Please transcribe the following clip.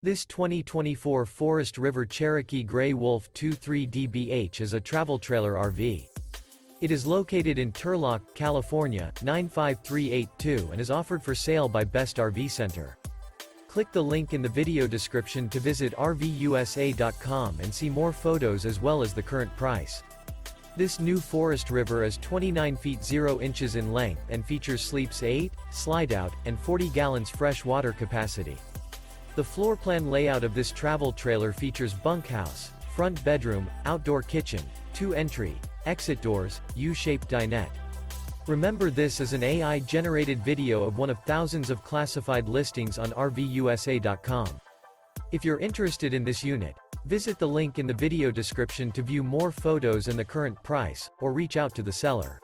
This 2024 Forest River Cherokee Grey Wolf 23DBH is a travel trailer RV. It is located in Turlock, California, 95382 and is offered for sale by Best RV Center. Click the link in the video description to visit RVUSA.com and see more photos as well as the current price. This new Forest River is 29 feet 0 inches in length and features sleeps 8, Slideout, and 40 gallons fresh water capacity. The floor plan layout of this travel trailer features bunkhouse, front bedroom, outdoor kitchen, 2 entry, exit doors, U-shaped dinette. Remember, this is an AI-generated video of one of thousands of classified listings on RVUSA.com. If you're interested in this unit, visit the link in the video description to view more photos and the current price, or reach out to the seller.